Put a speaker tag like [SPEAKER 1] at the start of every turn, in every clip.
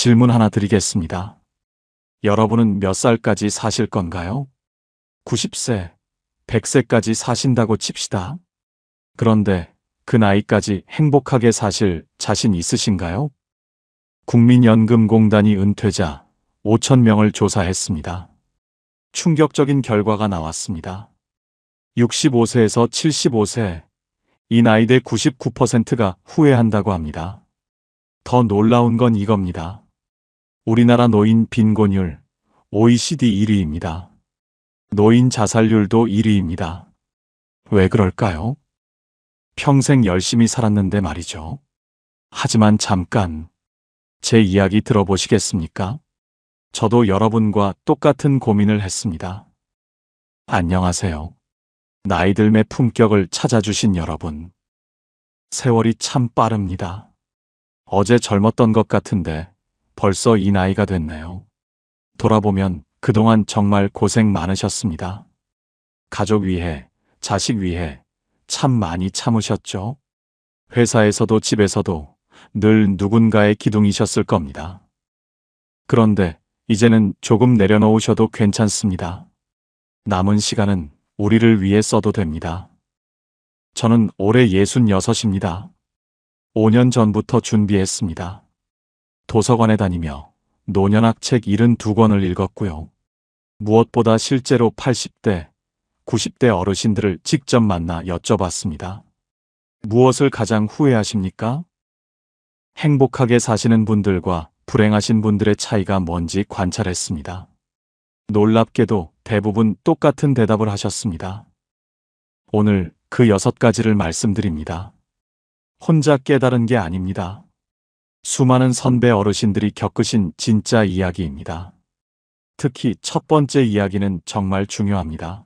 [SPEAKER 1] 질문 하나 드리겠습니다. 여러분은 몇 살까지 사실 건가요? 90세, 100세까지 사신다고 칩시다. 그런데 그 나이까지 행복하게 사실 자신 있으신가요? 국민연금공단이 은퇴자 5,000명을 조사했습니다. 충격적인 결과가 나왔습니다. 65세에서 75세, 이 나이대 99%가 후회한다고 합니다. 더 놀라운 건 이겁니다. 우리나라 노인 빈곤율 OECD 1위입니다. 노인 자살률도 1위입니다. 왜 그럴까요? 평생 열심히 살았는데 말이죠. 하지만 잠깐, 제 이야기 들어보시겠습니까? 저도 여러분과 똑같은 고민을 했습니다. 안녕하세요. 나이들의 품격을 찾아주신 여러분. 세월이 참 빠릅니다. 어제 젊었던 것 같은데 벌써 이 나이가 됐네요. 돌아보면 그동안 정말 고생 많으셨습니다. 가족 위해, 자식 위해 참 많이 참으셨죠? 회사에서도 집에서도 늘 누군가의 기둥이셨을 겁니다. 그런데 이제는 조금 내려놓으셔도 괜찮습니다. 남은 시간은 우리를 위해 써도 됩니다. 저는 올해 66입니다. 5년 전부터 준비했습니다. 도서관에 다니며 노년학 책 72권을 읽었고요. 무엇보다 실제로 80대, 90대 어르신들을 직접 만나 여쭤봤습니다. 무엇을 가장 후회하십니까? 행복하게 사시는 분들과 불행하신 분들의 차이가 뭔지 관찰했습니다. 놀랍게도 대부분 똑같은 대답을 하셨습니다. 오늘 그 6가지를 말씀드립니다. 혼자 깨달은 게 아닙니다. 수많은 선배 어르신들이 겪으신 진짜 이야기입니다. 특히 첫 번째 이야기는 정말 중요합니다.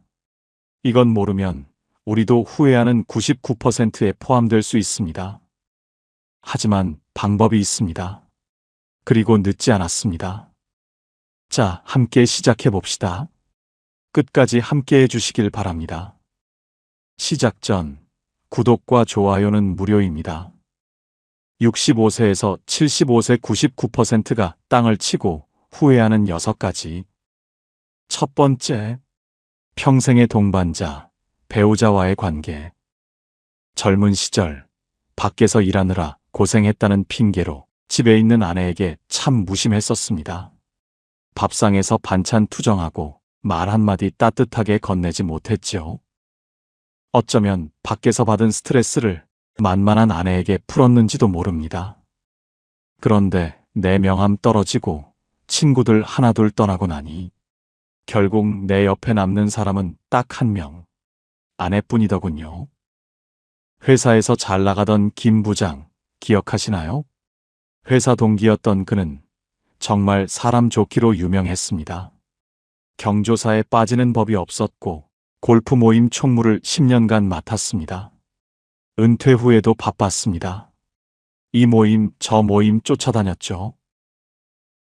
[SPEAKER 1] 이건 모르면 우리도 후회하는 99%에 포함될 수 있습니다. 하지만 방법이 있습니다. 그리고 늦지 않았습니다. 자, 함께 시작해 봅시다. 끝까지 함께 해주시길 바랍니다. 시작 전 구독과 좋아요는 무료입니다. 65세에서 75세 99%가 땅을 치고 후회하는 6가지. 첫 번째, 평생의 동반자, 배우자와의 관계. 젊은 시절, 밖에서 일하느라 고생했다는 핑계로 집에 있는 아내에게 참 무심했었습니다. 밥상에서 반찬 투정하고 말 한마디 따뜻하게 건네지 못했죠. 어쩌면 밖에서 받은 스트레스를 만만한 아내에게 풀었는지도 모릅니다. 그런데 내 명함 떨어지고 친구들 하나둘 떠나고 나니 결국 내 옆에 남는 사람은 딱 1명, 아내뿐이더군요. 회사에서 잘 나가던 김 부장, 기억하시나요? 회사 동기였던 그는 정말 사람 좋기로 유명했습니다. 경조사에 빠지는 법이 없었고 골프 모임 총무를 10년간 맡았습니다. 은퇴 후에도 바빴습니다. 이 모임 저 모임 쫓아다녔죠.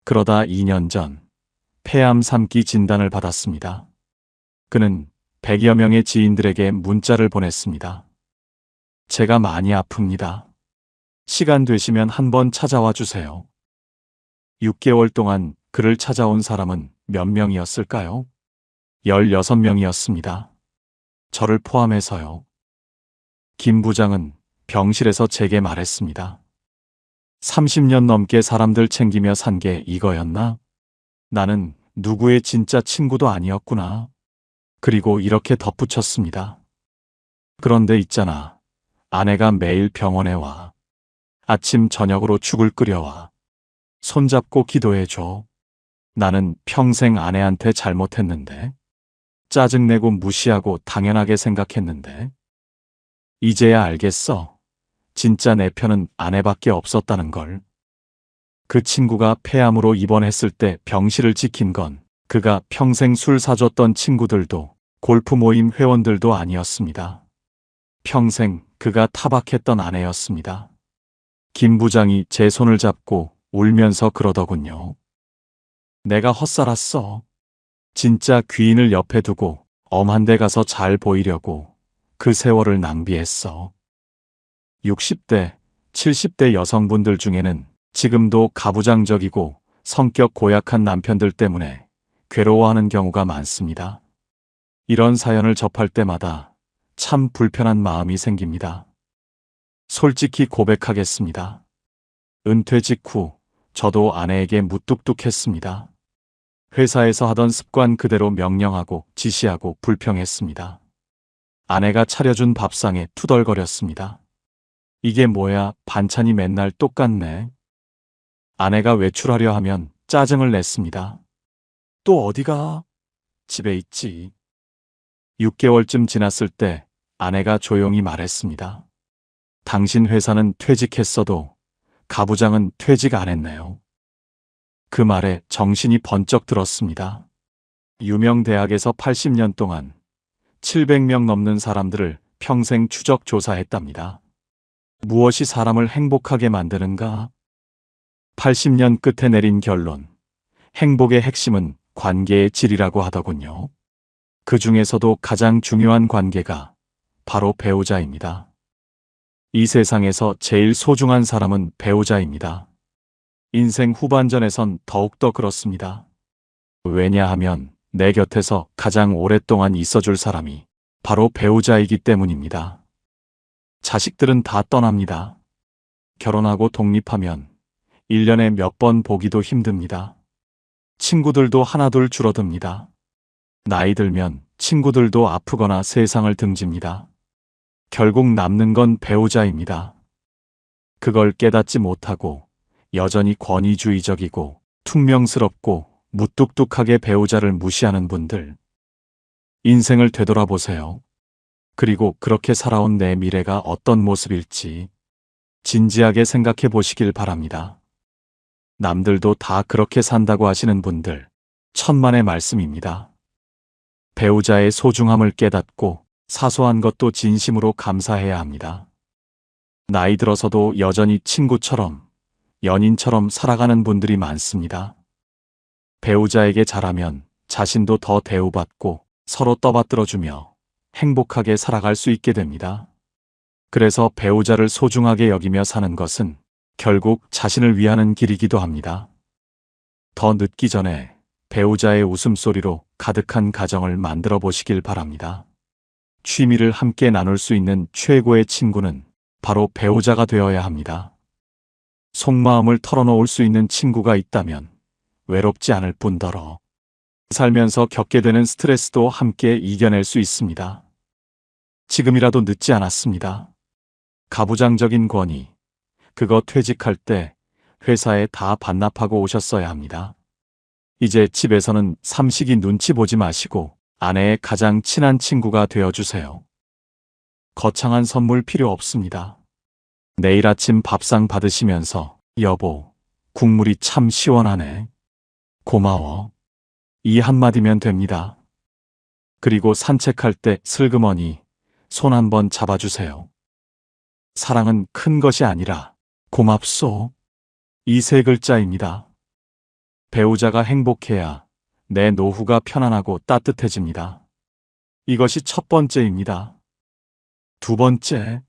[SPEAKER 1] 그러다 2년 전 폐암 3기 진단을 받았습니다. 그는 100여 명의 지인들에게 문자를 보냈습니다. 제가 많이 아픕니다. 시간 되시면 한번 찾아와 주세요. 6개월 동안 그를 찾아온 사람은 몇 명이었을까요? 16명이었습니다. 저를 포함해서요. 김 부장은 병실에서 제게 말했습니다. 30년 넘게 사람들 챙기며 산 게 이거였나? 나는 누구의 진짜 친구도 아니었구나. 그리고 이렇게 덧붙였습니다. 그런데 있잖아. 아내가 매일 병원에 와. 아침 저녁으로 죽을 끓여와. 손잡고 기도해줘. 나는 평생 아내한테 잘못했는데. 짜증내고 무시하고 당연하게 생각했는데. 이제야 알겠어. 진짜 내 편은 아내밖에 없었다는 걸. 그 친구가 폐암으로 입원했을 때 병실을 지킨 건 그가 평생 술 사줬던 친구들도 골프 모임 회원들도 아니었습니다. 평생 그가 타박했던 아내였습니다. 김 부장이 제 손을 잡고 울면서 그러더군요. 내가 헛살았어. 진짜 귀인을 옆에 두고 엄한 데 가서 잘 보이려고 그 세월을 낭비했어. 60대, 70대 여성분들 중에는 지금도 가부장적이고 성격 고약한 남편들 때문에 괴로워하는 경우가 많습니다. 이런 사연을 접할 때마다 참 불편한 마음이 생깁니다. 솔직히 고백하겠습니다. 은퇴 직후 저도 아내에게 무뚝뚝했습니다. 회사에서 하던 습관 그대로 명령하고 지시하고 불평했습니다. 아내가 차려준 밥상에 투덜거렸습니다. 이게 뭐야, 반찬이 맨날 똑같네. 아내가 외출하려 하면 짜증을 냈습니다. 또 어디가? 집에 있지. 6개월쯤 지났을 때 아내가 조용히 말했습니다. 당신 회사는 퇴직했어도 가부장은 퇴직 안 했네요. 그 말에 정신이 번쩍 들었습니다. 유명 대학에서 80년 동안 700명 넘는 사람들을 평생 추적 조사했답니다. 무엇이 사람을 행복하게 만드는가? 80년 끝에 내린 결론. 행복의 핵심은 관계의 질이라고 하더군요. 그 중에서도 가장 중요한 관계가 바로 배우자입니다. 이 세상에서 제일 소중한 사람은 배우자입니다. 인생 후반전에선 더욱더 그렇습니다. 왜냐하면 내 곁에서 가장 오랫동안 있어줄 사람이 바로 배우자이기 때문입니다. 자식들은 다 떠납니다. 결혼하고 독립하면 1년에 몇 번 보기도 힘듭니다. 친구들도 하나둘 줄어듭니다. 나이 들면 친구들도 아프거나 세상을 등집니다. 결국 남는 건 배우자입니다. 그걸 깨닫지 못하고 여전히 권위주의적이고 퉁명스럽고 무뚝뚝하게 배우자를 무시하는 분들, 인생을 되돌아보세요. 그리고 그렇게 살아온 내 미래가 어떤 모습일지 진지하게 생각해 보시길 바랍니다. 남들도 다 그렇게 산다고 하시는 분들, 천만의 말씀입니다. 배우자의 소중함을 깨닫고 사소한 것도 진심으로 감사해야 합니다. 나이 들어서도 여전히 친구처럼, 연인처럼 살아가는 분들이 많습니다. 배우자에게 잘하면 자신도 더 대우받고 서로 떠받들어주며 행복하게 살아갈 수 있게 됩니다. 그래서 배우자를 소중하게 여기며 사는 것은 결국 자신을 위하는 길이기도 합니다. 더 늦기 전에 배우자의 웃음소리로 가득한 가정을 만들어 보시길 바랍니다. 취미를 함께 나눌 수 있는 최고의 친구는 바로 배우자가 되어야 합니다. 속마음을 털어놓을 수 있는 친구가 있다면 외롭지 않을 뿐더러 살면서 겪게 되는 스트레스도 함께 이겨낼 수 있습니다. 지금이라도 늦지 않았습니다. 가부장적인 권위, 그거 퇴직할 때 회사에 다 반납하고 오셨어야 합니다. 이제 집에서는 삼식이 눈치 보지 마시고 아내의 가장 친한 친구가 되어주세요. 거창한 선물 필요 없습니다. 내일 아침 밥상 받으시면서 여보, 국물이 참 시원하네. 고마워. 이 한마디면 됩니다. 그리고 산책할 때 슬그머니 손 한번 잡아주세요. 사랑은 큰 것이 아니라 고맙소. 이 세 글자입니다. 배우자가 행복해야 내 노후가 편안하고 따뜻해집니다. 이것이 첫 번째입니다. 두 번째,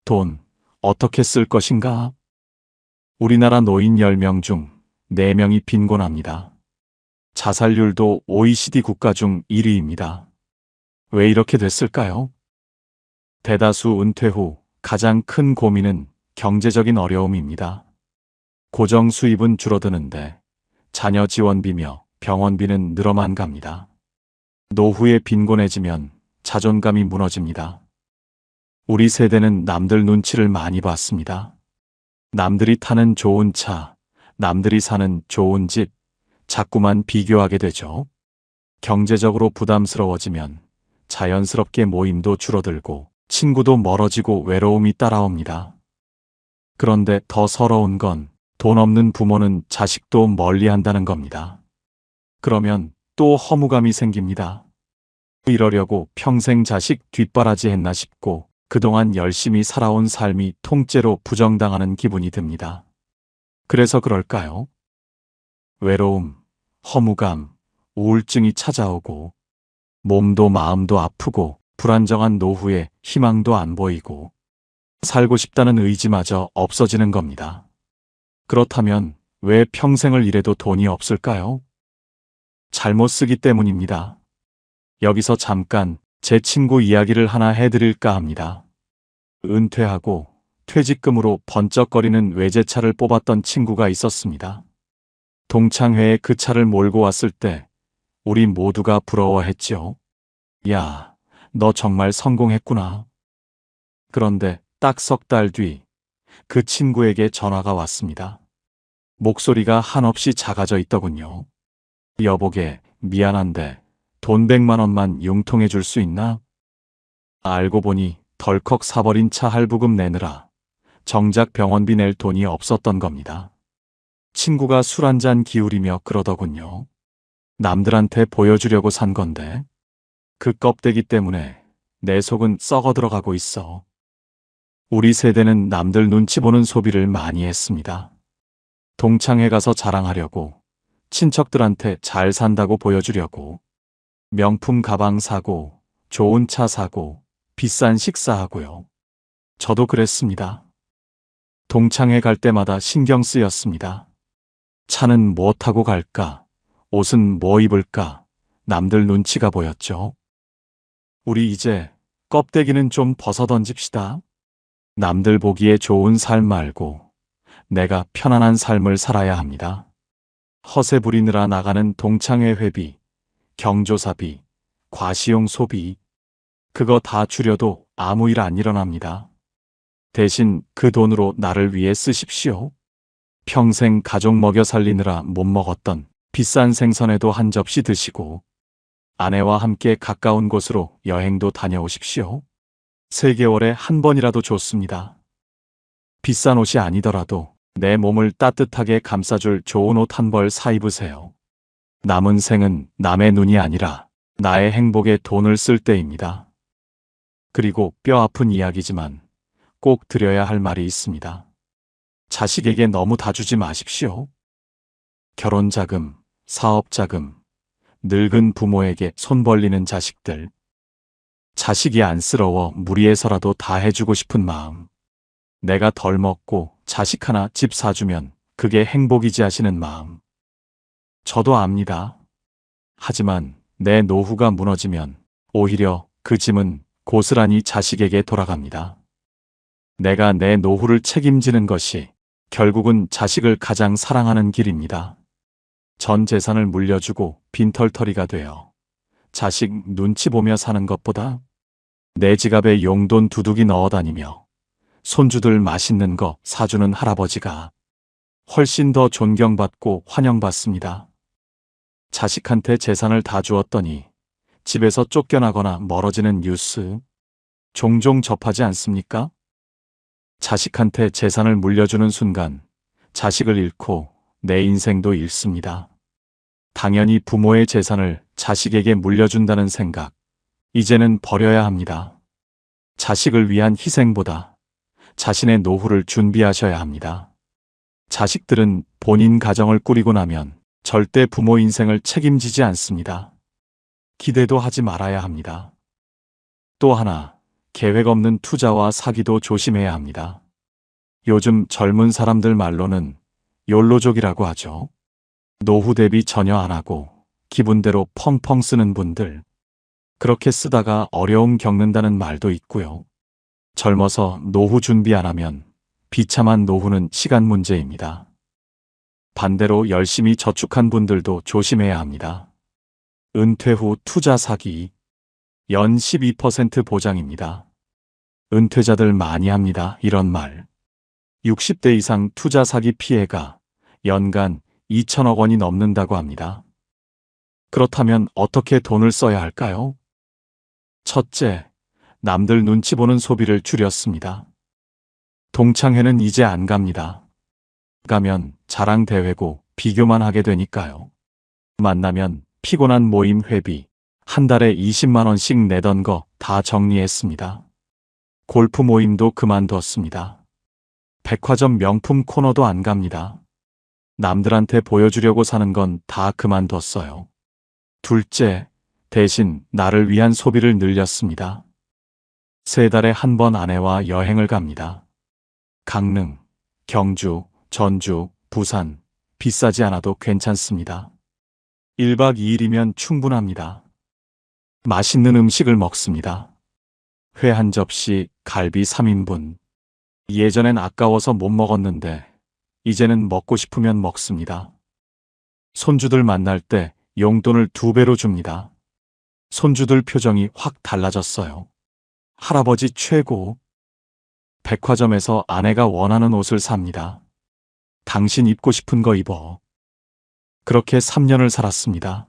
[SPEAKER 1] 돈 어떻게 쓸 것인가? 우리나라 노인 10명 중 4명이 빈곤합니다. 자살률도 OECD 국가 중 1위입니다. 왜 이렇게 됐을까요? 대다수 은퇴 후 가장 큰 고민은 경제적인 어려움입니다. 고정 수입은 줄어드는데 자녀 지원비며 병원비는 늘어만 갑니다. 노후에 빈곤해지면 자존감이 무너집니다. 우리 세대는 남들 눈치를 많이 봤습니다. 남들이 타는 좋은 차, 남들이 사는 좋은 집, 자꾸만 비교하게 되죠. 경제적으로 부담스러워지면 자연스럽게 모임도 줄어들고 친구도 멀어지고 외로움이 따라옵니다. 그런데 더 서러운 건 돈 없는 부모는 자식도 멀리한다는 겁니다. 그러면 또 허무감이 생깁니다. 이러려고 평생 자식 뒷바라지 했나 싶고 그동안 열심히 살아온 삶이 통째로 부정당하는 기분이 듭니다. 그래서 그럴까요? 외로움, 허무감, 우울증이 찾아오고 몸도 마음도 아프고 불안정한 노후에 희망도 안 보이고 살고 싶다는 의지마저 없어지는 겁니다. 그렇다면 왜 평생을 일해도 돈이 없을까요? 잘못 쓰기 때문입니다. 여기서 잠깐 제 친구 이야기를 하나 해드릴까 합니다. 은퇴하고 퇴직금으로 번쩍거리는 외제차를 뽑았던 친구가 있었습니다. 동창회에 그 차를 몰고 왔을 때 우리 모두가 부러워했죠. 야, 너 정말 성공했구나. 그런데 딱 석 달 뒤 그 친구에게 전화가 왔습니다. 목소리가 한없이 작아져 있더군요. 여보게, 미안한데 돈 100만 원만 융통해 줄 수 있나? 알고 보니 덜컥 사버린 차 할부금 내느라 정작 병원비 낼 돈이 없었던 겁니다. 친구가 술 한 잔 기울이며 그러더군요. 남들한테 보여주려고 산 건데 그 껍데기 때문에 내 속은 썩어 들어가고 있어. 우리 세대는 남들 눈치 보는 소비를 많이 했습니다. 동창회 가서 자랑하려고, 친척들한테 잘 산다고 보여주려고, 명품 가방 사고, 좋은 차 사고, 비싼 식사하고요. 저도 그랬습니다. 동창회 갈 때마다 신경 쓰였습니다. 차는 뭐 타고 갈까? 옷은 뭐 입을까? 남들 눈치가 보였죠. 우리 이제 껍데기는 좀 벗어 던집시다. 남들 보기에 좋은 삶 말고 내가 편안한 삶을 살아야 합니다. 허세 부리느라 나가는 동창회 회비, 경조사비, 과시용 소비, 그거 다 줄여도 아무 일 안 일어납니다. 대신 그 돈으로 나를 위해 쓰십시오. 평생 가족 먹여 살리느라 못 먹었던 비싼 생선에도 한 접시 드시고, 아내와 함께 가까운 곳으로 여행도 다녀오십시오. 3개월에 한 번이라도 좋습니다. 비싼 옷이 아니더라도 내 몸을 따뜻하게 감싸줄 좋은 옷 한 벌 사 입으세요. 남은 생은 남의 눈이 아니라 나의 행복에 돈을 쓸 때입니다. 그리고 뼈 아픈 이야기지만 꼭 드려야 할 말이 있습니다. 자식에게 너무 다 주지 마십시오. 결혼 자금, 사업 자금, 늙은 부모에게 손 벌리는 자식들. 자식이 안쓰러워 무리해서라도 다 해주고 싶은 마음. 내가 덜 먹고 자식 하나 집 사주면 그게 행복이지 하시는 마음. 저도 압니다. 하지만 내 노후가 무너지면 오히려 그 짐은 고스란히 자식에게 돌아갑니다. 내가 내 노후를 책임지는 것이 결국은 자식을 가장 사랑하는 길입니다. 전 재산을 물려주고 빈털터리가 되어 자식 눈치 보며 사는 것보다 내 지갑에 용돈 두둑이 넣어 다니며 손주들 맛있는 거 사주는 할아버지가 훨씬 더 존경받고 환영받습니다. 자식한테 재산을 다 주었더니 집에서 쫓겨나거나 멀어지는 뉴스 종종 접하지 않습니까? 자식한테 재산을 물려주는 순간 자식을 잃고 내 인생도 잃습니다. 당연히 부모의 재산을 자식에게 물려준다는 생각, 이제는 버려야 합니다. 자식을 위한 희생보다 자신의 노후를 준비하셔야 합니다. 자식들은 본인 가정을 꾸리고 나면 절대 부모 인생을 책임지지 않습니다. 기대도 하지 말아야 합니다. 또 하나, 계획 없는 투자와 사기도 조심해야 합니다. 요즘 젊은 사람들 말로는 욜로족이라고 하죠. 노후 대비 전혀 안 하고 기분대로 펑펑 쓰는 분들. 그렇게 쓰다가 어려움 겪는다는 말도 있고요. 젊어서 노후 준비 안 하면 비참한 노후는 시간 문제입니다. 반대로 열심히 저축한 분들도 조심해야 합니다. 은퇴 후 투자 사기, 연 12% 보장입니다. 은퇴자들 많이 합니다. 이런 말. 60대 이상 투자 사기 피해가 연간 2천억 원이 넘는다고 합니다. 그렇다면 어떻게 돈을 써야 할까요? 첫째, 남들 눈치 보는 소비를 줄였습니다. 동창회는 이제 안 갑니다. 가면 자랑 대회고 비교만 하게 되니까요. 만나면 피곤한 모임 회비, 한 달에 20만 원씩 내던 거 다 정리했습니다. 골프 모임도 그만뒀습니다. 백화점 명품 코너도 안 갑니다. 남들한테 보여주려고 사는 건 다 그만뒀어요. 둘째, 대신 나를 위한 소비를 늘렸습니다. 3달에 한 번 아내와 여행을 갑니다. 강릉, 경주, 전주, 부산, 비싸지 않아도 괜찮습니다. 1박 2일이면 충분합니다. 맛있는 음식을 먹습니다. 회 한 접시, 갈비 3인분. 예전엔 아까워서 못 먹었는데 이제는 먹고 싶으면 먹습니다. 손주들 만날 때 용돈을 2배로 줍니다. 손주들 표정이 확 달라졌어요. 할아버지 최고. 백화점에서 아내가 원하는 옷을 삽니다. 당신 입고 싶은 거 입어. 그렇게 3년을 살았습니다.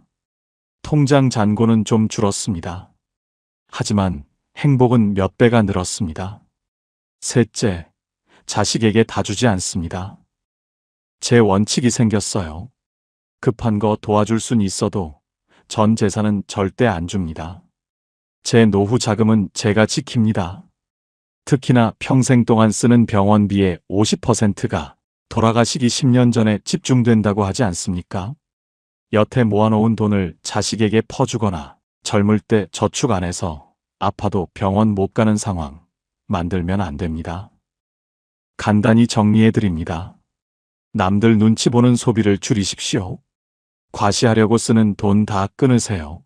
[SPEAKER 1] 통장 잔고는 좀 줄었습니다. 하지만 행복은 몇 배가 늘었습니다. 셋째, 자식에게 다 주지 않습니다. 제 원칙이 생겼어요. 급한 거 도와줄 순 있어도 전 재산은 절대 안 줍니다. 제 노후 자금은 제가 지킵니다. 특히나 평생 동안 쓰는 병원비의 50%가 돌아가시기 10년 전에 집중된다고 하지 않습니까? 여태 모아놓은 돈을 자식에게 퍼주거나 젊을 때 저축 안 해서 아파도 병원 못 가는 상황 만들면 안 됩니다. 간단히 정리해드립니다. 남들 눈치 보는 소비를 줄이십시오. 과시하려고 쓰는 돈 다 끊으세요.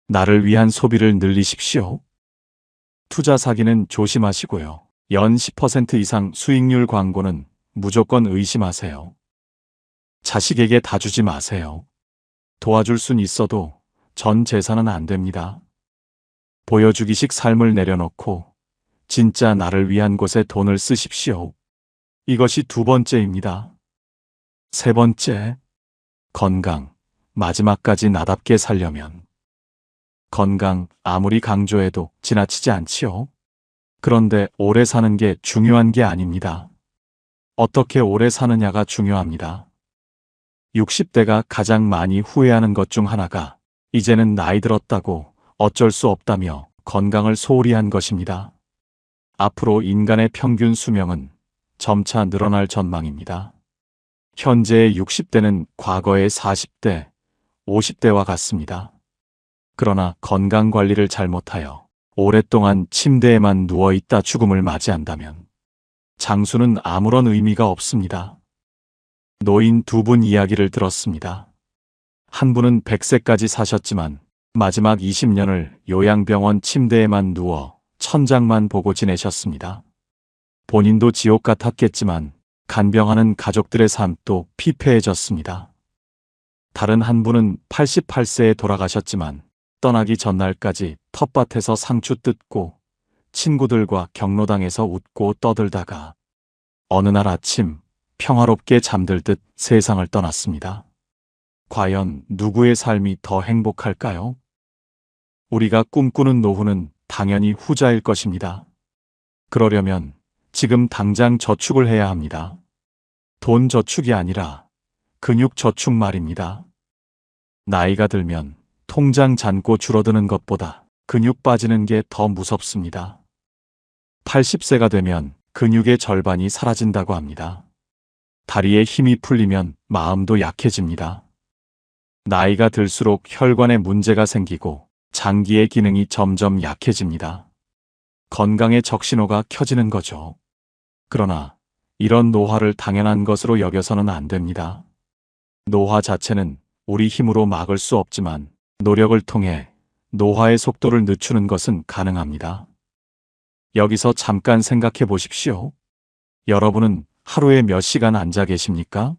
[SPEAKER 1] 나를 위한 소비를 늘리십시오. 투자 사기는 조심하시고요. 연 10% 이상 수익률 광고는 무조건 의심하세요. 자식에게 다 주지 마세요. 도와줄 순 있어도 전 재산은 안 됩니다. 보여주기식 삶을 내려놓고 진짜 나를 위한 곳에 돈을 쓰십시오. 이것이 2번째입니다. 3번째, 건강. 마지막까지 나답게 살려면 건강 아무리 강조해도 지나치지 않지요. 그런데 오래 사는 게 중요한 게 아닙니다. 어떻게 오래 사느냐가 중요합니다. 60대가 가장 많이 후회하는 것 중 하나가 이제는 나이 들었다고 어쩔 수 없다며 건강을 소홀히 한 것입니다. 앞으로 인간의 평균 수명은 점차 늘어날 전망입니다. 현재의 60대는 과거의 40대, 50대와 같습니다. 그러나 건강 관리를 잘못하여 오랫동안 침대에만 누워있다 죽음을 맞이한다면 장수는 아무런 의미가 없습니다. 노인 2분 이야기를 들었습니다. 한 분은 100세까지 사셨지만 마지막 20년을 요양병원 침대에만 누워 천장만 보고 지내셨습니다. 본인도 지옥 같았겠지만 간병하는 가족들의 삶도 피폐해졌습니다. 다른 한 분은 88세에 돌아가셨지만 떠나기 전날까지 텃밭에서 상추 뜯고 친구들과 경로당에서 웃고 떠들다가 어느 날 아침 평화롭게 잠들듯 세상을 떠났습니다. 과연 누구의 삶이 더 행복할까요? 우리가 꿈꾸는 노후는 당연히 후자일 것입니다. 그러려면 지금 당장 저축을 해야 합니다. 돈 저축이 아니라 근육 저축 말입니다. 나이가 들면 통장 잔고 줄어드는 것보다 근육 빠지는 게 더 무섭습니다. 80세가 되면 근육의 절반이 사라진다고 합니다. 다리에 힘이 풀리면 마음도 약해집니다. 나이가 들수록 혈관에 문제가 생기고 장기의 기능이 점점 약해집니다. 건강의 적신호가 켜지는 거죠. 그러나 이런 노화를 당연한 것으로 여겨서는 안 됩니다. 노화 자체는 우리 힘으로 막을 수 없지만 노력을 통해 노화의 속도를 늦추는 것은 가능합니다. 여기서 잠깐 생각해 보십시오. 여러분은 하루에 몇 시간 앉아 계십니까?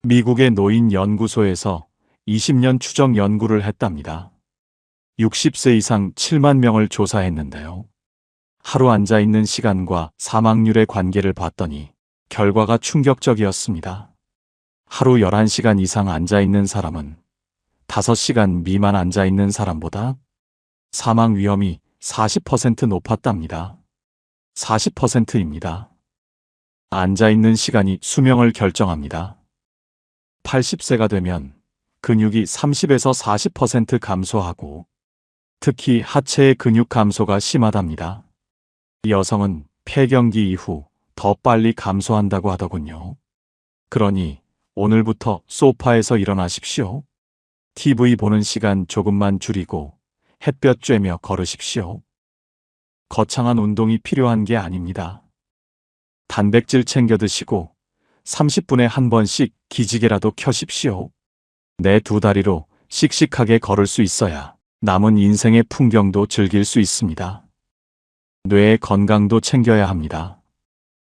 [SPEAKER 1] 미국의 노인 연구소에서 20년 추적 연구를 했답니다. 60세 이상 7만 명을 조사했는데요. 하루 앉아 있는 시간과 사망률의 관계를 봤더니 결과가 충격적이었습니다. 하루 11시간 이상 앉아 있는 사람은 5시간 미만 앉아 있는 사람보다 사망 위험이 40% 높았답니다. 40%입니다. 앉아 있는 시간이 수명을 결정합니다. 80세가 되면 근육이 30에서 40% 감소하고 특히 하체의 근육 감소가 심하답니다. 여성은 폐경기 이후 더 빨리 감소한다고 하더군요. 그러니 오늘부터 소파에서 일어나십시오. TV 보는 시간 조금만 줄이고 햇볕 쬐며 걸으십시오. 거창한 운동이 필요한 게 아닙니다. 단백질 챙겨 드시고 30분에 한 번씩 기지개라도 켜십시오. 내 두 다리로 씩씩하게 걸을 수 있어야 남은 인생의 풍경도 즐길 수 있습니다. 뇌의 건강도 챙겨야 합니다.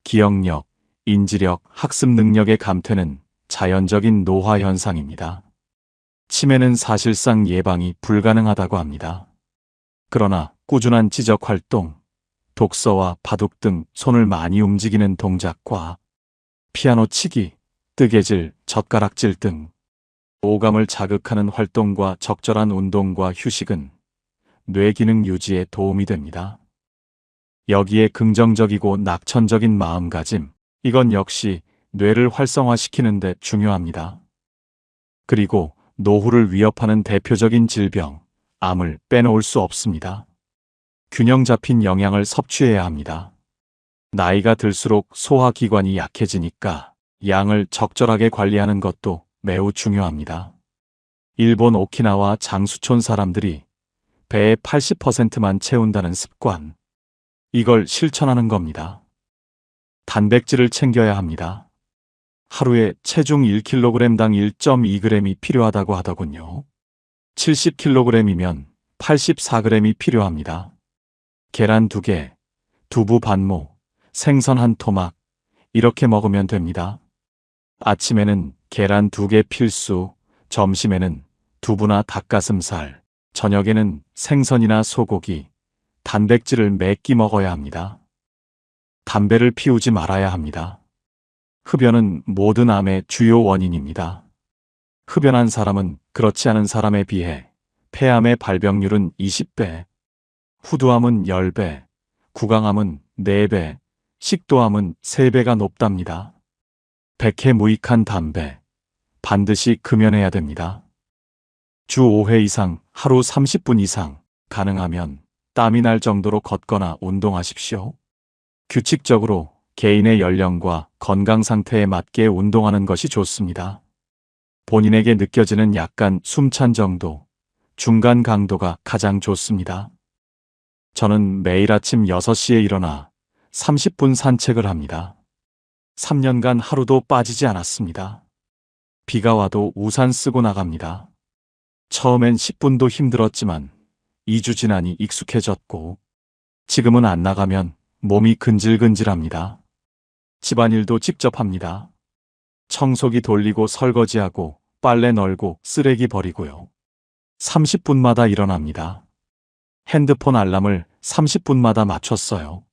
[SPEAKER 1] 기억력, 인지력, 학습 능력의 감퇴는 자연적인 노화 현상입니다. 치매는 사실상 예방이 불가능하다고 합니다. 그러나 꾸준한 지적 활동, 독서와 바둑 등 손을 많이 움직이는 동작과 피아노 치기, 뜨개질, 젓가락질 등 오감을 자극하는 활동과 적절한 운동과 휴식은 뇌 기능 유지에 도움이 됩니다. 여기에 긍정적이고 낙천적인 마음가짐, 이건 역시 뇌를 활성화시키는 데 중요합니다. 그리고 노후를 위협하는 대표적인 질병, 암을 빼놓을 수 없습니다. 균형 잡힌 영양을 섭취해야 합니다. 나이가 들수록 소화기관이 약해지니까 양을 적절하게 관리하는 것도 매우 중요합니다. 일본 오키나와 장수촌 사람들이 배의 80%만 채운다는 습관, 이걸 실천하는 겁니다. 단백질을 챙겨야 합니다. 하루에 체중 1kg당 1.2g이 필요하다고 하더군요. 70kg이면 84g이 필요합니다. 계란 2개, 두부 반모, 생선 한 토막, 이렇게 먹으면 됩니다. 아침에는 계란 2개 필수, 점심에는 두부나 닭가슴살, 저녁에는 생선이나 소고기, 단백질을 몇 끼 먹어야 합니다. 담배를 피우지 말아야 합니다. 흡연은 모든 암의 주요 원인입니다. 흡연한 사람은 그렇지 않은 사람에 비해 폐암의 발병률은 20배, 후두암은 10배, 구강암은 4배, 식도암은 3배가 높답니다. 백해무익한 담배, 반드시 금연해야 됩니다. 주 5회 이상, 하루 30분 이상, 가능하면 땀이 날 정도로 걷거나 운동하십시오. 규칙적으로 개인의 연령과 건강 상태에 맞게 운동하는 것이 좋습니다. 본인에게 느껴지는 약간 숨찬 정도, 중간 강도가 가장 좋습니다. 저는 매일 아침 6시에 일어나 30분 산책을 합니다. 3년간 하루도 빠지지 않았습니다. 비가 와도 우산 쓰고 나갑니다. 처음엔 10분도 힘들었지만 2주 지나니 익숙해졌고 지금은 안 나가면 몸이 근질근질합니다. 집안일도 직접 합니다. 청소기 돌리고 설거지하고 빨래 널고 쓰레기 버리고요. 30분마다 일어납니다. 핸드폰 알람을 30분마다 맞췄어요.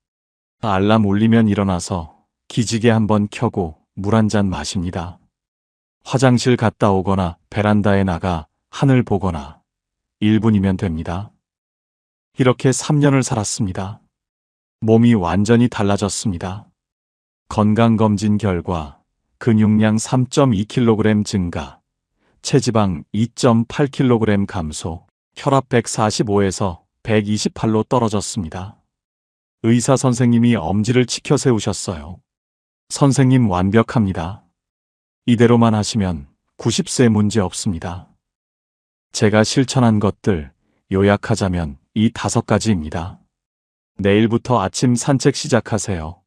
[SPEAKER 1] 알람 울리면 일어나서 기지개 한번 켜고 물 한 잔 마십니다. 화장실 갔다 오거나 베란다에 나가 하늘 보거나 1분이면 됩니다. 이렇게 3년을 살았습니다. 몸이 완전히 달라졌습니다. 건강검진 결과 근육량 3.2kg 증가, 체지방 2.8kg 감소, 혈압 145에서 128로 떨어졌습니다. 의사 선생님이 엄지를 치켜 세우셨어요. 선생님 완벽합니다. 이대로만 하시면 90세 문제 없습니다. 제가 실천한 것들 요약하자면 이 5가지입니다. 내일부터 아침 산책 시작하세요.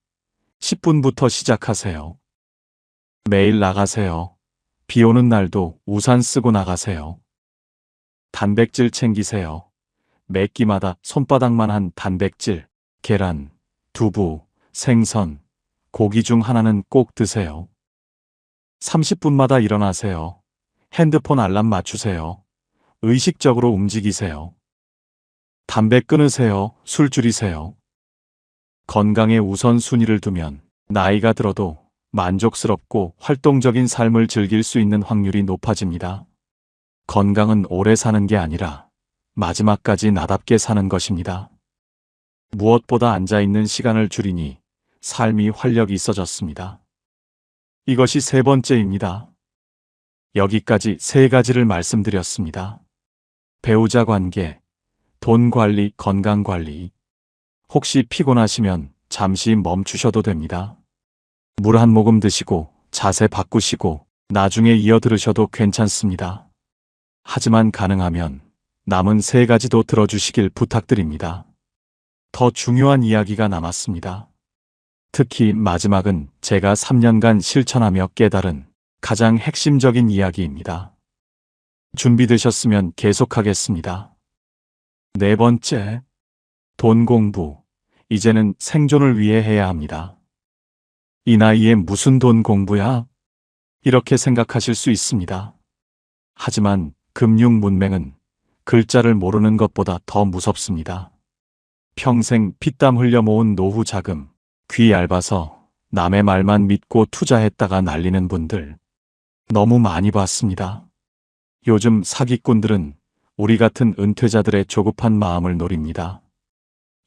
[SPEAKER 1] 10분부터 시작하세요. 매일 나가세요. 비 오는 날도 우산 쓰고 나가세요. 단백질 챙기세요. 매 끼마다 손바닥만한 단백질, 계란, 두부, 생선, 고기 중 하나는 꼭 드세요. 30분마다 일어나세요. 핸드폰 알람 맞추세요. 의식적으로 움직이세요. 담배 끊으세요. 술 줄이세요. 건강에 우선순위를 두면 나이가 들어도 만족스럽고 활동적인 삶을 즐길 수 있는 확률이 높아집니다. 건강은 오래 사는 게 아니라 마지막까지 나답게 사는 것입니다. 무엇보다 앉아있는 시간을 줄이니 삶이 활력이 있어졌습니다. 이것이 3번째입니다. 여기까지 3가지를 말씀드렸습니다. 배우자 관계, 돈 관리, 건강 관리. 혹시 피곤하시면 잠시 멈추셔도 됩니다. 물 한 모금 드시고 자세 바꾸시고 나중에 이어 들으셔도 괜찮습니다. 하지만 가능하면 남은 3가지도 들어주시길 부탁드립니다. 더 중요한 이야기가 남았습니다. 특히 마지막은 제가 3년간 실천하며 깨달은 가장 핵심적인 이야기입니다. 준비되셨으면 계속하겠습니다. 네 번째, 돈 공부. 이제는 생존을 위해 해야 합니다. 이 나이에 무슨 돈 공부야? 이렇게 생각하실 수 있습니다. 하지만 금융 문맹은 글자를 모르는 것보다 더 무섭습니다. 평생 피땀 흘려 모은 노후 자금, 귀 얇아서 남의 말만 믿고 투자했다가 날리는 분들 너무 많이 봤습니다. 요즘 사기꾼들은 우리 같은 은퇴자들의 조급한 마음을 노립니다.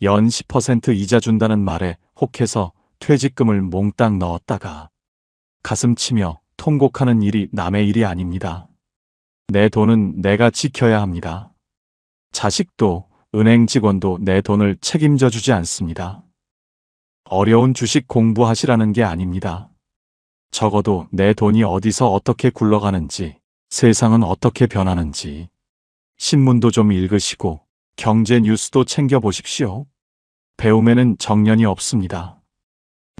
[SPEAKER 1] 연 10% 이자 준다는 말에 혹해서 퇴직금을 몽땅 넣었다가 가슴 치며 통곡하는 일이 남의 일이 아닙니다. 내 돈은 내가 지켜야 합니다. 자식도 은행 직원도 내 돈을 책임져 주지 않습니다. 어려운 주식 공부하시라는 게 아닙니다. 적어도 내 돈이 어디서 어떻게 굴러가는지, 세상은 어떻게 변하는지, 신문도 좀 읽으시고 경제 뉴스도 챙겨보십시오. 배움에는 정년이 없습니다.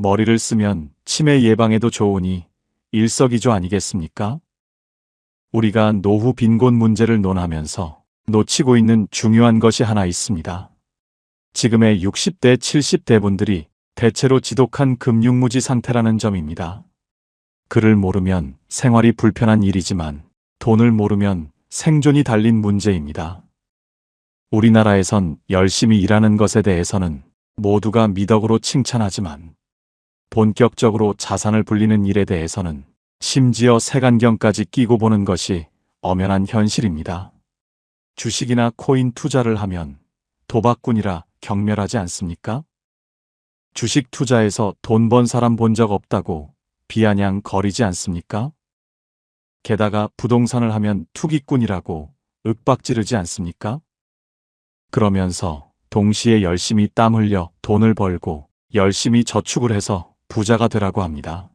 [SPEAKER 1] 머리를 쓰면 치매 예방에도 좋으니 일석이조 아니겠습니까? 우리가 노후 빈곤 문제를 논하면서 놓치고 있는 중요한 것이 하나 있습니다. 지금의 60대, 70대 분들이 대체로 지독한 금융무지 상태라는 점입니다. 글을 모르면 생활이 불편한 일이지만 돈을 모르면 생존이 달린 문제입니다. 우리나라에선 열심히 일하는 것에 대해서는 모두가 미덕으로 칭찬하지만 본격적으로 자산을 불리는 일에 대해서는 심지어 색안경까지 끼고 보는 것이 엄연한 현실입니다. 주식이나 코인 투자를 하면 도박꾼이라 경멸하지 않습니까? 주식 투자에서 돈 번 사람 본 적 없다고 비아냥 거리지 않습니까? 게다가 부동산을 하면 투기꾼이라고 윽박지르지 않습니까? 그러면서 동시에 열심히 땀 흘려 돈을 벌고 열심히 저축을 해서 부자가 되라고 합니다.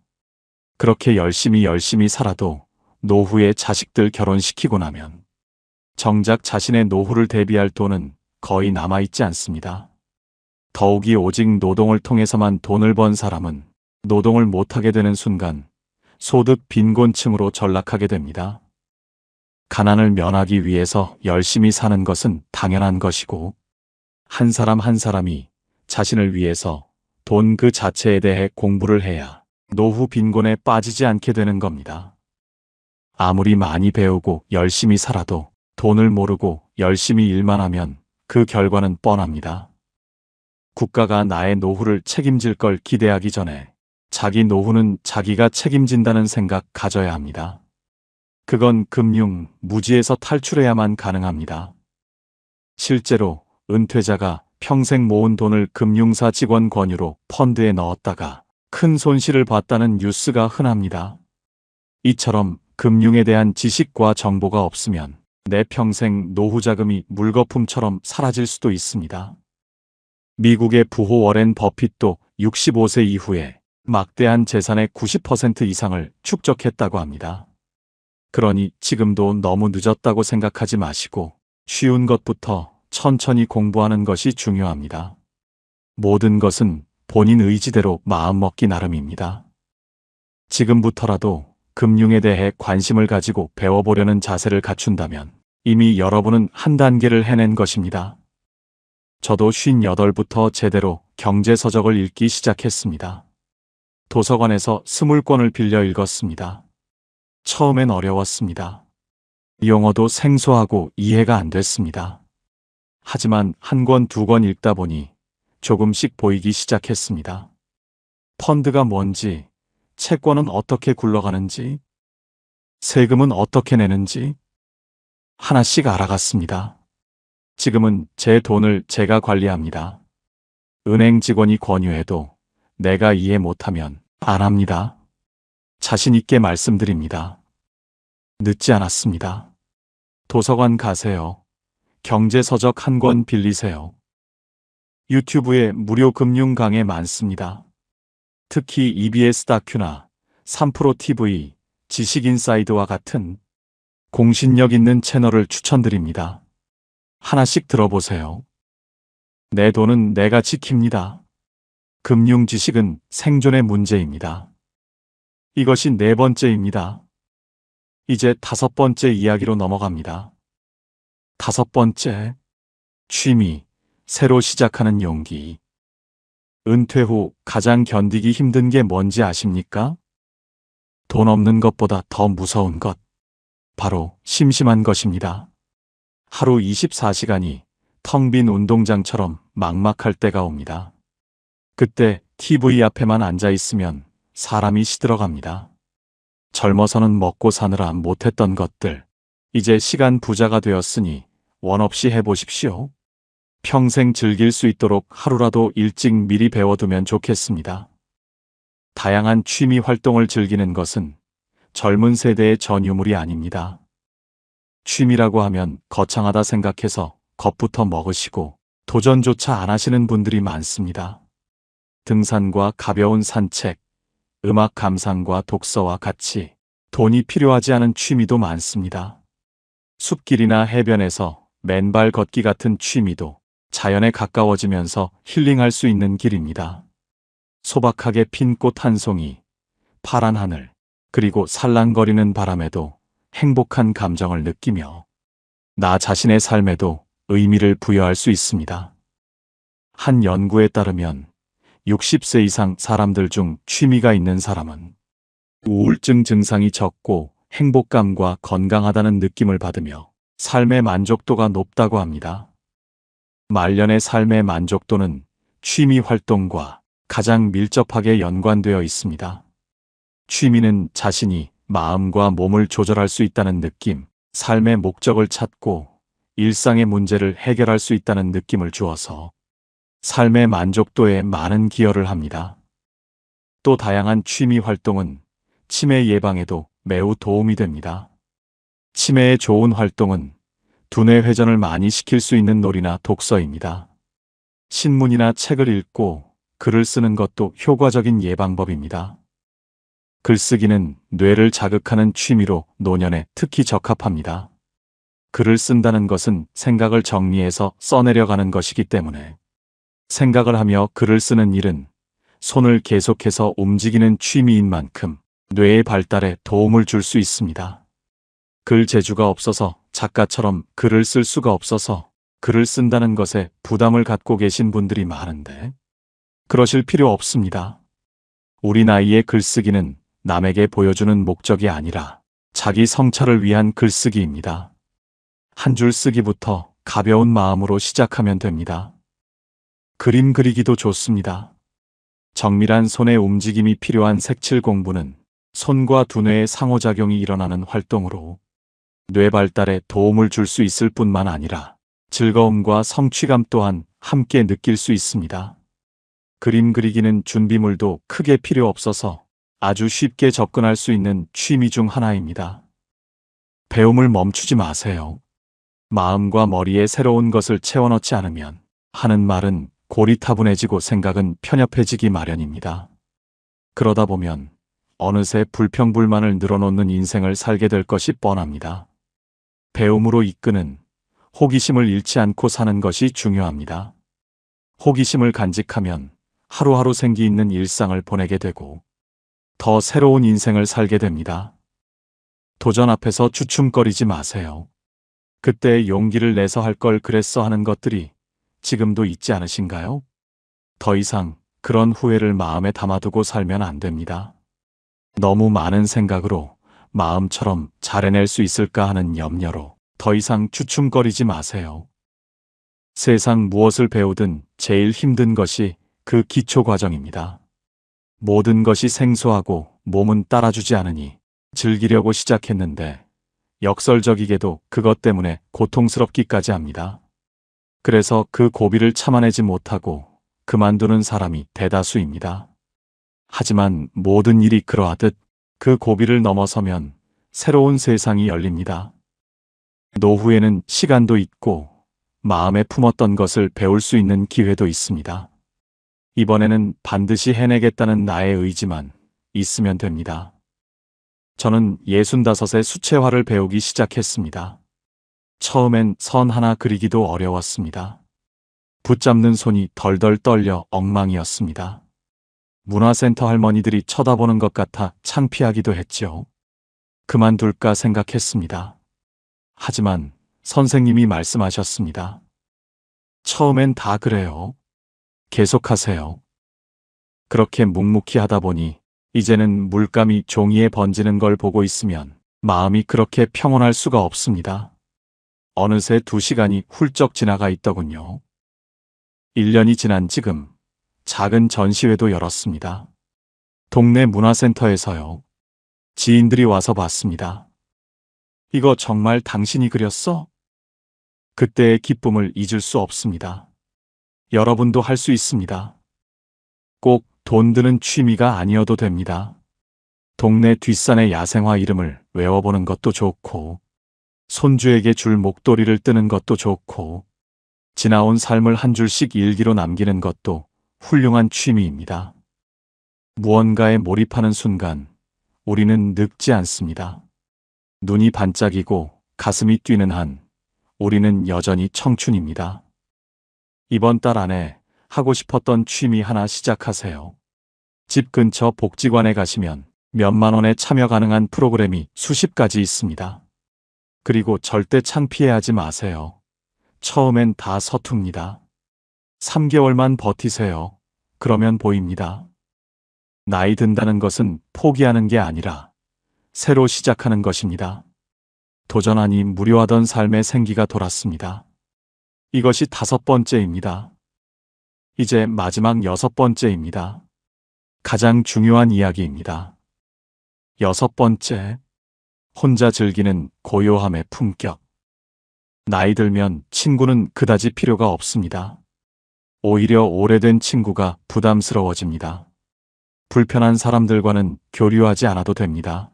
[SPEAKER 1] 그렇게 열심히 살아도 노후에 자식들 결혼시키고 나면 정작 자신의 노후를 대비할 돈은 거의 남아있지 않습니다. 더욱이 오직 노동을 통해서만 돈을 번 사람은 노동을 못하게 되는 순간 소득 빈곤층으로 전락하게 됩니다. 가난을 면하기 위해서 열심히 사는 것은 당연한 것이고 한 사람 한 사람이 자신을 위해서 돈 그 자체에 대해 공부를 해야 노후 빈곤에 빠지지 않게 되는 겁니다. 아무리 많이 배우고 열심히 살아도 돈을 모르고 열심히 일만 하면 그 결과는 뻔합니다. 국가가 나의 노후를 책임질 걸 기대하기 전에 자기 노후는 자기가 책임진다는 생각 가져야 합니다. 그건 금융, 무지에서 탈출해야만 가능합니다. 실제로 은퇴자가 평생 모은 돈을 금융사 직원 권유로 펀드에 넣었다가 큰 손실을 봤다는 뉴스가 흔합니다. 이처럼 금융에 대한 지식과 정보가 없으면 내 평생 노후 자금이 물거품처럼 사라질 수도 있습니다. 미국의 부호 워렌 버핏도 65세 이후에 막대한 재산의 90% 이상을 축적했다고 합니다. 그러니 지금도 너무 늦었다고 생각하지 마시고 쉬운 것부터 천천히 공부하는 것이 중요합니다. 모든 것은 본인 의지대로 마음먹기 나름입니다. 지금부터라도 금융에 대해 관심을 가지고 배워보려는 자세를 갖춘다면 이미 여러분은 한 단계를 해낸 것입니다. 저도 58부터 제대로 경제서적을 읽기 시작했습니다. 도서관에서 20권을 빌려 읽었습니다. 처음엔 어려웠습니다. 용어도 생소하고 이해가 안 됐습니다. 하지만 한 권, 두 권 읽다 보니 조금씩 보이기 시작했습니다. 펀드가 뭔지, 채권은 어떻게 굴러가는지, 세금은 어떻게 내는지 하나씩 알아갔습니다. 지금은 제 돈을 제가 관리합니다. 은행 직원이 권유해도 내가 이해 못하면 안 합니다. 자신 있게 말씀드립니다. 늦지 않았습니다. 도서관 가세요. 경제서적 한 권 빌리세요. 유튜브에 무료 금융 강의 많습니다. 특히 EBS 다큐나 3프로TV, 지식인사이드와 같은 공신력 있는 채널을 추천드립니다. 하나씩 들어보세요. 내 돈은 내가 지킵니다. 금융 지식은 생존의 문제입니다. 이것이 네 번째입니다. 이제 다섯 번째 이야기로 넘어갑니다. 다섯 번째, 취미, 새로 시작하는 용기. 은퇴 후 가장 견디기 힘든 게 뭔지 아십니까? 돈 없는 것보다 더 무서운 것. 바로 심심한 것입니다. 하루 24시간이 텅 빈 운동장처럼 막막할 때가 옵니다. 그때 TV 앞에만 앉아 있으면 사람이 시들어갑니다. 젊어서는 먹고 사느라 못했던 것들, 이제 시간 부자가 되었으니 원 없이 해보십시오. 평생 즐길 수 있도록 하루라도 일찍 미리 배워두면 좋겠습니다. 다양한 취미 활동을 즐기는 것은 젊은 세대의 전유물이 아닙니다. 취미라고 하면 거창하다 생각해서 겁부터 먹으시고 도전조차 안 하시는 분들이 많습니다. 등산과 가벼운 산책, 음악 감상과 독서와 같이 돈이 필요하지 않은 취미도 많습니다. 숲길이나 해변에서 맨발 걷기 같은 취미도 자연에 가까워지면서 힐링할 수 있는 길입니다. 소박하게 핀 꽃 한 송이, 파란 하늘, 그리고 살랑거리는 바람에도 행복한 감정을 느끼며 나 자신의 삶에도 의미를 부여할 수 있습니다. 한 연구에 따르면 60세 이상 사람들 중 취미가 있는 사람은 우울증 증상이 적고 행복감과 건강하다는 느낌을 받으며 삶의 만족도가 높다고 합니다. 말년의 삶의 만족도는 취미 활동과 가장 밀접하게 연관되어 있습니다. 취미는 자신이 마음과 몸을 조절할 수 있다는 느낌, 삶의 목적을 찾고 일상의 문제를 해결할 수 있다는 느낌을 주어서 삶의 만족도에 많은 기여를 합니다. 또 다양한 취미 활동은 치매 예방에도 매우 도움이 됩니다. 치매에 좋은 활동은 두뇌 회전을 많이 시킬 수 있는 놀이나 독서입니다. 신문이나 책을 읽고 글을 쓰는 것도 효과적인 예방법입니다. 글쓰기는 뇌를 자극하는 취미로 노년에 특히 적합합니다. 글을 쓴다는 것은 생각을 정리해서 써내려가는 것이기 때문에 생각을 하며 글을 쓰는 일은 손을 계속해서 움직이는 취미인 만큼 뇌의 발달에 도움을 줄 수 있습니다. 글 재주가 없어서 작가처럼 글을 쓸 수가 없어서 글을 쓴다는 것에 부담을 갖고 계신 분들이 많은데 그러실 필요 없습니다. 우리 나이의 글쓰기는 남에게 보여주는 목적이 아니라 자기 성찰을 위한 글쓰기입니다. 한 줄 쓰기부터 가벼운 마음으로 시작하면 됩니다. 그림 그리기도 좋습니다. 정밀한 손의 움직임이 필요한 색칠 공부는 손과 두뇌의 상호작용이 일어나는 활동으로 뇌 발달에 도움을 줄 수 있을 뿐만 아니라 즐거움과 성취감 또한 함께 느낄 수 있습니다. 그림 그리기는 준비물도 크게 필요 없어서 아주 쉽게 접근할 수 있는 취미 중 하나입니다. 배움을 멈추지 마세요. 마음과 머리에 새로운 것을 채워넣지 않으면 하는 말은 고리타분해지고 생각은 편협해지기 마련입니다. 그러다 보면 어느새 불평불만을 늘어놓는 인생을 살게 될 것이 뻔합니다. 배움으로 이끄는 호기심을 잃지 않고 사는 것이 중요합니다. 호기심을 간직하면 하루하루 생기 있는 일상을 보내게 되고 더 새로운 인생을 살게 됩니다. 도전 앞에서 주춤거리지 마세요. 그때 용기를 내서 할 걸 그랬어 하는 것들이 지금도 있지 않으신가요? 더 이상 그런 후회를 마음에 담아두고 살면 안 됩니다. 너무 많은 생각으로 마음처럼 잘 해낼 수 있을까 하는 염려로 더 이상 주춤거리지 마세요. 세상 무엇을 배우든 제일 힘든 것이 그 기초 과정입니다. 모든 것이 생소하고 몸은 따라주지 않으니 즐기려고 시작했는데 역설적이게도 그것 때문에 고통스럽기까지 합니다. 그래서 그 고비를 참아내지 못하고 그만두는 사람이 대다수입니다. 하지만 모든 일이 그러하듯 그 고비를 넘어서면 새로운 세상이 열립니다. 노후에는 시간도 있고 마음에 품었던 것을 배울 수 있는 기회도 있습니다. 이번에는 반드시 해내겠다는 나의 의지만 있으면 됩니다. 저는 65에 수채화를 배우기 시작했습니다. 처음엔 선 하나 그리기도 어려웠습니다. 붙잡는 손이 덜덜 떨려 엉망이었습니다. 문화센터 할머니들이 쳐다보는 것 같아 창피하기도 했죠. 그만둘까 생각했습니다. 하지만 선생님이 말씀하셨습니다. 처음엔 다 그래요. 계속하세요. 그렇게 묵묵히 하다 보니 이제는 물감이 종이에 번지는 걸 보고 있으면 마음이 그렇게 평온할 수가 없습니다. 어느새 2시간이 훌쩍 지나가 있더군요. 1년이 지난 지금 작은 전시회도 열었습니다. 동네 문화센터에서요. 지인들이 와서 봤습니다. 이거 정말 당신이 그렸어? 그때의 기쁨을 잊을 수 없습니다. 여러분도 할 수 있습니다. 꼭 돈 드는 취미가 아니어도 됩니다. 동네 뒷산의 야생화 이름을 외워보는 것도 좋고, 손주에게 줄 목도리를 뜨는 것도 좋고, 지나온 삶을 한 줄씩 일기로 남기는 것도 훌륭한 취미입니다. 무언가에 몰입하는 순간 우리는 늙지 않습니다. 눈이 반짝이고 가슴이 뛰는 한 우리는 여전히 청춘입니다. 이번 달 안에 하고 싶었던 취미 하나 시작하세요. 집 근처 복지관에 가시면 몇만 원에 참여 가능한 프로그램이 수십 가지 있습니다. 그리고 절대 창피해하지 마세요. 처음엔 다 서툽니다. 3개월만 버티세요. 그러면 보입니다. 나이 든다는 것은 포기하는 게 아니라 새로 시작하는 것입니다. 도전하니 무료하던 삶의 생기가 돌았습니다. 이것이 5번째입니다. 이제 마지막 6번째입니다. 가장 중요한 이야기입니다. 6번째, 혼자 즐기는 고요함의 품격. 나이 들면 친구는 그다지 필요가 없습니다. 오히려 오래된 친구가 부담스러워집니다. 불편한 사람들과는 교류하지 않아도 됩니다.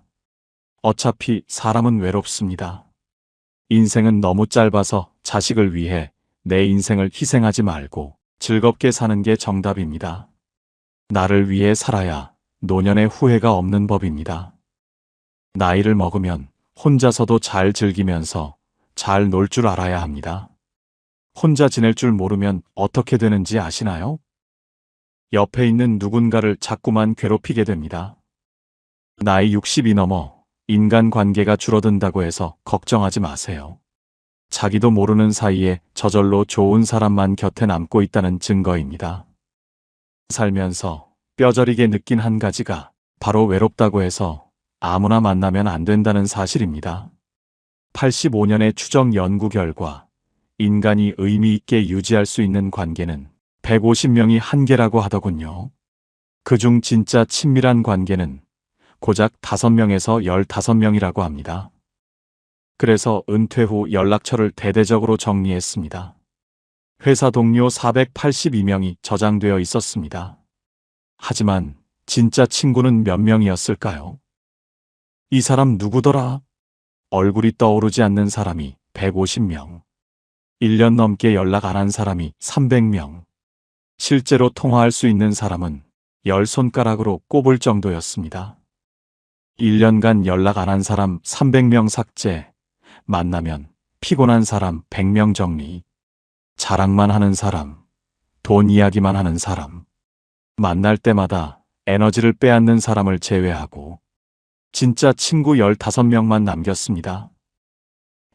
[SPEAKER 1] 어차피 사람은 외롭습니다. 인생은 너무 짧아서 자식을 위해 내 인생을 희생하지 말고 즐겁게 사는 게 정답입니다. 나를 위해 살아야 노년의 후회가 없는 법입니다. 나이를 먹으면 혼자서도 잘 즐기면서 잘 놀 줄 알아야 합니다. 혼자 지낼 줄 모르면 어떻게 되는지 아시나요? 옆에 있는 누군가를 자꾸만 괴롭히게 됩니다. 나이 60이 넘어 인간관계가 줄어든다고 해서 걱정하지 마세요. 자기도 모르는 사이에 저절로 좋은 사람만 곁에 남고 있다는 증거입니다. 살면서 뼈저리게 느낀 한 가지가 바로 외롭다고 해서 아무나 만나면 안 된다는 사실입니다. 85년의 추정 연구 결과 인간이 의미 있게 유지할 수 있는 관계는 150명이 한계라고 하더군요. 그중 진짜 친밀한 관계는 고작 5명에서 15명이라고 합니다. 그래서 은퇴 후 연락처를 대대적으로 정리했습니다. 회사 동료 482명이 저장되어 있었습니다. 하지만 진짜 친구는 몇 명이었을까요? 이 사람 누구더라? 얼굴이 떠오르지 않는 사람이 150명. 1년 넘게 연락 안 한 사람이 300명. 실제로 통화할 수 있는 사람은 10손가락으로 꼽을 정도였습니다. 1년간 연락 안 한 사람 300명 삭제. 만나면 피곤한 사람 100명 정리. 자랑만 하는 사람, 돈 이야기만 하는 사람. 만날 때마다 에너지를 빼앗는 사람을 제외하고 진짜 친구 15명만 남겼습니다.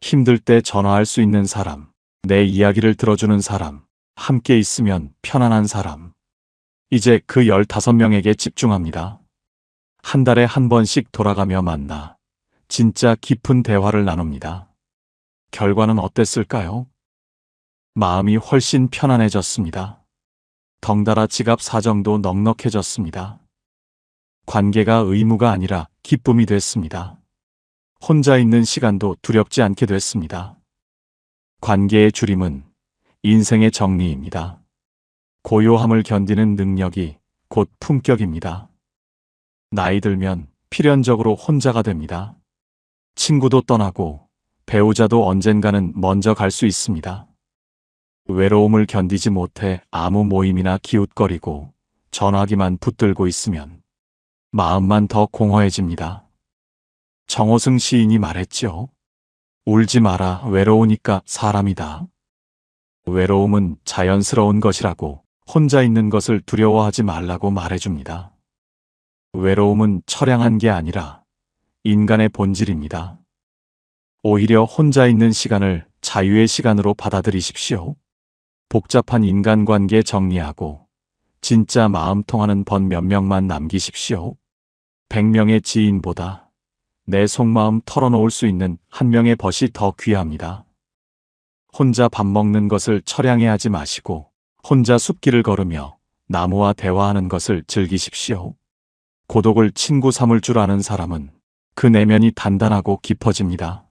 [SPEAKER 1] 힘들 때 전화할 수 있는 사람, 내 이야기를 들어주는 사람, 함께 있으면 편안한 사람. 이제 그 15명에게 집중합니다. 한 달에 한 번씩 돌아가며 만나 진짜 깊은 대화를 나눕니다. 결과는 어땠을까요? 마음이 훨씬 편안해졌습니다. 덩달아 지갑 사정도 넉넉해졌습니다. 관계가 의무가 아니라 기쁨이 됐습니다. 혼자 있는 시간도 두렵지 않게 됐습니다. 관계의 줄임은 인생의 정리입니다. 고요함을 견디는 능력이 곧 품격입니다. 나이 들면 필연적으로 혼자가 됩니다. 친구도 떠나고 배우자도 언젠가는 먼저 갈 수 있습니다. 외로움을 견디지 못해 아무 모임이나 기웃거리고 전화기만 붙들고 있으면 마음만 더 공허해집니다. 정호승 시인이 말했죠. 울지 마라 외로우니까 사람이다. 외로움은 자연스러운 것이라고 혼자 있는 것을 두려워하지 말라고 말해줍니다. 외로움은 처량한 게 아니라 인간의 본질입니다. 오히려 혼자 있는 시간을 자유의 시간으로 받아들이십시오. 복잡한 인간관계 정리하고 진짜 마음 통하는 번 몇 명만 남기십시오. 100명의 지인보다 내 속마음 털어놓을 수 있는 한 명의 벗이 더 귀합니다. 혼자 밥 먹는 것을 처량해하지 마시고 혼자 숲길을 걸으며 나무와 대화하는 것을 즐기십시오. 고독을 친구 삼을 줄 아는 사람은 그 내면이 단단하고 깊어집니다.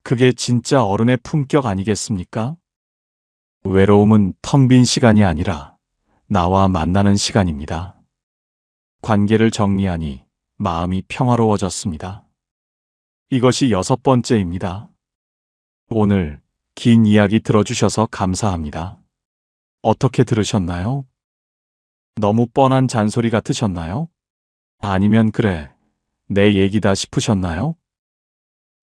[SPEAKER 1] 그게 진짜 어른의 품격 아니겠습니까? 외로움은 텅 빈 시간이 아니라 나와 만나는 시간입니다. 관계를 정리하니 마음이 평화로워졌습니다. 이것이 6번째입니다. 오늘 긴 이야기 들어주셔서 감사합니다. 어떻게 들으셨나요? 너무 뻔한 잔소리 같으셨나요? 아니면 그래, 내 얘기다 싶으셨나요?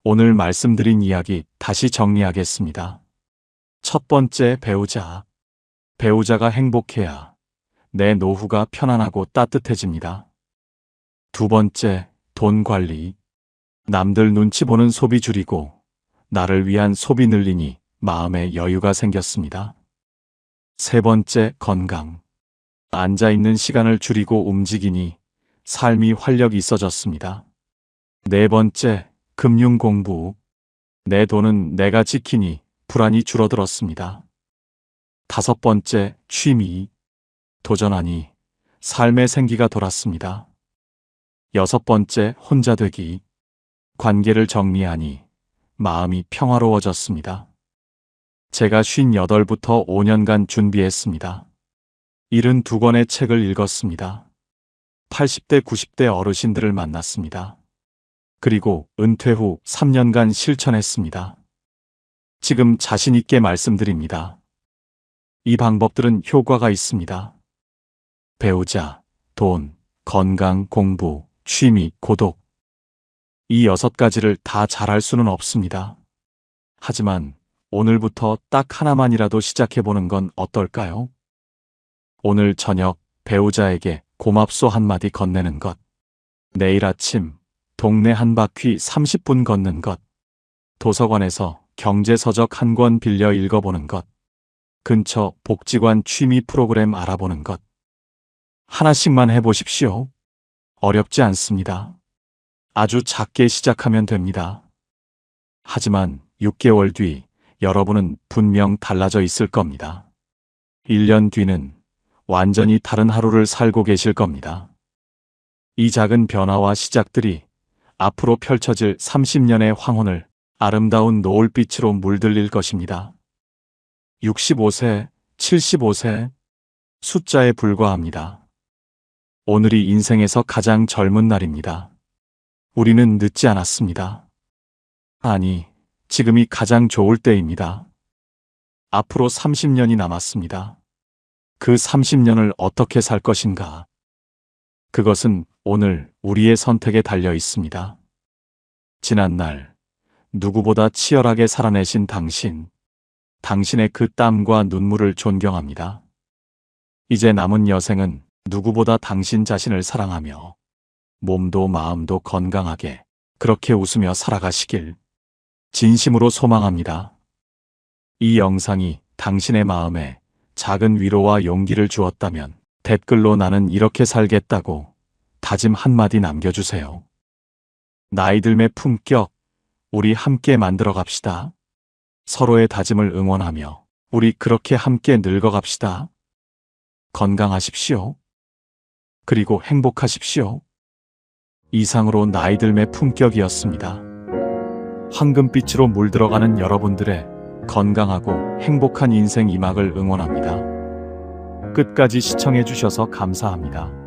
[SPEAKER 1] 오늘 말씀드린 이야기 다시 정리하겠습니다. 첫 번째, 배우자. 배우자가 행복해야 내 노후가 편안하고 따뜻해집니다. 두 번째, 돈 관리. 남들 눈치 보는 소비 줄이고 나를 위한 소비 늘리니 마음에 여유가 생겼습니다. 세 번째, 건강. 앉아있는 시간을 줄이고 움직이니 삶이 활력이 있어졌습니다. 네 번째, 금융 공부. 내 돈은 내가 지키니 불안이 줄어들었습니다. 다섯 번째, 취미. 도전하니 삶의 생기가 돌았습니다. 여섯 번째, 혼자 되기. 관계를 정리하니 마음이 평화로워졌습니다. 제가 58부터 5년간 준비했습니다. 72권의 책을 읽었습니다. 80대, 90대 어르신들을 만났습니다. 그리고 은퇴 후 3년간 실천했습니다. 지금 자신 있게 말씀드립니다. 이 방법들은 효과가 있습니다. 배우자, 돈, 건강, 공부, 취미, 고독. 이 6가지를 다 잘할 수는 없습니다. 하지만 오늘부터 딱 하나만이라도 시작해보는 건 어떨까요? 오늘 저녁 배우자에게 고맙소 한마디 건네는 것. 내일 아침 동네 한 바퀴 30분 걷는 것. 도서관에서 경제서적 한 권 빌려 읽어보는 것. 근처 복지관 취미 프로그램 알아보는 것. 하나씩만 해보십시오. 어렵지 않습니다. 아주 작게 시작하면 됩니다. 하지만 6개월 뒤 여러분은 분명 달라져 있을 겁니다. 1년 뒤는 완전히 다른 하루를 살고 계실 겁니다. 이 작은 변화와 시작들이 앞으로 펼쳐질 30년의 황혼을 아름다운 노을빛으로 물들일 것입니다. 65세, 75세, 숫자에 불과합니다. 오늘이 인생에서 가장 젊은 날입니다. 우리는 늦지 않았습니다. 아니, 지금이 가장 좋을 때입니다. 앞으로 30년이 남았습니다. 그 30년을 어떻게 살 것인가? 그것은 오늘 우리의 선택에 달려 있습니다. 지난날 누구보다 치열하게 살아내신 당신, 당신의 그 땀과 눈물을 존경합니다. 이제 남은 여생은 누구보다 당신 자신을 사랑하며 몸도 마음도 건강하게 그렇게 웃으며 살아가시길 진심으로 소망합니다. 이 영상이 당신의 마음에 작은 위로와 용기를 주었다면 댓글로 나는 이렇게 살겠다고 다짐 한마디 남겨주세요. 나이들의 품격, 우리 함께 만들어 갑시다. 서로의 다짐을 응원하며 우리 그렇게 함께 늙어갑시다. 건강하십시오. 그리고 행복하십시오. 이상으로 나이들의 품격이었습니다. 황금빛으로 물들어가는 여러분들의 건강하고 행복한 인생 이막을 응원합니다. 끝까지 시청해 주셔서 감사합니다.